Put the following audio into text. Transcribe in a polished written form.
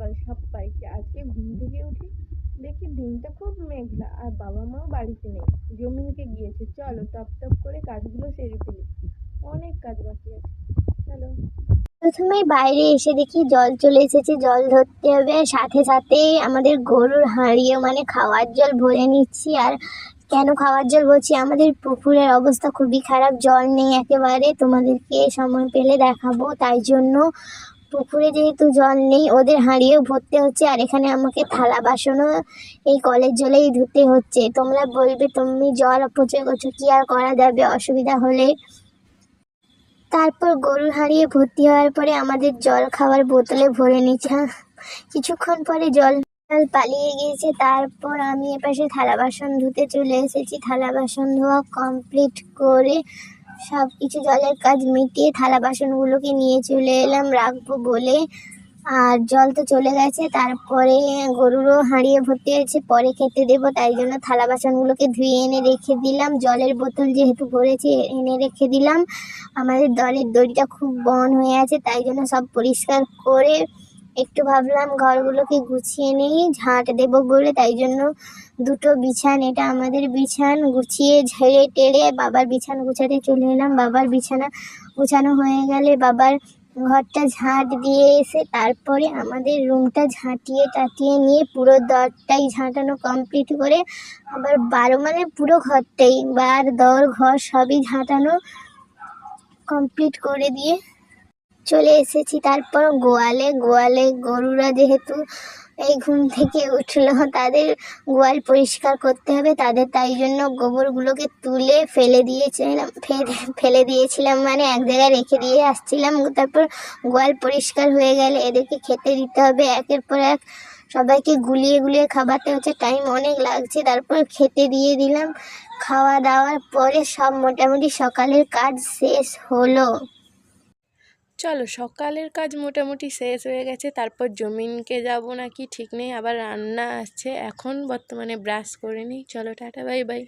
সকাল সবাইকে। আজকে ঘুম থেকে উঠি দেখি দিনটা খুব মেঘলা আর বাবা মাও বাড়িতে নেই, জমিনকে গিয়েছে। চলো টপ টপ করে কাজগুলো সেরে ফেলি, অনেক কাজ বাকি আছে। চলো। প্রথমেই বাইরে এসে দেখি জল চলে এসেছে, জল ধরতে হবে। সাথে সাথেই আমাদের গরুর হাঁড়িও মানে খাওয়ার জল ভরে নিচ্ছি। আর কেন খাওয়ার জল ভরছি, আমাদের পুকুরের অবস্থা খুবই খারাপ, জল নেই একেবারে। তোমাদেরকে সময় পেলে দেখাবো। তাই জন্য পুকুরে যেহেতু জল নেই, ওদের হাঁড়িও ভরতে হচ্ছে। আর এখানে আমাকে থালা বাসনও এই কলের জলেই ধুতে হচ্ছে। তোমরা বলবে তুমি জল অপচয় করছো, কি আর করা যাবে অসুবিধা হলে। তারপর গরুর হাঁড়িয়ে ভর্তি হওয়ার পরে আমাদের জল খাওয়ার বোতলে ভরে নিচ্ছে। কিছুক্ষণ পরে জল পালিয়ে গিয়েছে। তারপর আমি এপাশে থালা বাসন ধুতে চলে এসেছি। থালা বাসন ধোয়া কমপ্লিট করে সব কিছু জলের কাজ মিটিয়ে থালা বাসনগুলোকে নিয়ে চলে এলাম রাখবো বলে। আর জল তো চলে গেছে। তারপরে গরুরও হাঁড়িয়ে ভর্তি হয়েছে, পরে খেতে দেবো, তাই জন্য থালা বাসনগুলোকে ধুয়ে এনে রেখে দিলাম। জলের বোতল যেহেতু ভরেছে এনে রেখে দিলাম। আমাদের দলের দড়িটা খুব বন হয়ে আছে, তাই জন্য সব পরিষ্কার করে একটু ভাবলাম ঘরগুলোকে গুছিয়ে নেই, ঝাঁট দেবো বলে। তাই জন্য দুটো বিছান, এটা আমাদের বিছান, গুছিয়ে ঝেড়ে টেড়ে বাবার বিছান গুছাতে চলে এলাম। বাবার বিছানা গুছানো হয়ে গেলে বাবার ঘরটা ঝাঁট দিয়ে এসে তারপরে আমাদের রুমটা ঝাঁটিয়ে টাটিয়ে নিয়ে পুরো দরটাই ঝাঁটানো কমপ্লিট করে আবার মানে পুরো ঘরটাই দর ঘর সবই ঝাঁটানো কমপ্লিট করে দিয়ে চলে এসেছি। তারপর গোয়ালে গরুরা যেহেতু এই ঘুম থেকে উঠলো, তাদের গোয়াল পরিষ্কার করতে হবে তাদের, তাই জন্য গোবরগুলোকে তুলে ফেলে দিয়েছিলাম মানে এক জায়গায় রেখে দিয়ে আসছিলাম। তারপর গোয়াল পরিষ্কার হয়ে গেলে এদেরকে খেতে দিতে হবে একের পর এক। সবাইকে গুলিয়ে গুলিয়ে খাওয়াতে হচ্ছে, টাইম অনেক লাগছে। তারপর খেতে দিয়ে দিলাম। খাওয়া দাওয়ার পরে সব মোটামুটি সকালের কাজ শেষ হলো। চলো, সকালের কাজ মোটামুটি শেষ হয়ে গেছে। তারপর জমিনকে যাব নাকি ঠিক নেই, আবার রান্না আসছে। এখন বর্তমানে ব্রাশ করে নিই। চলো, টাটা, বাই বাই।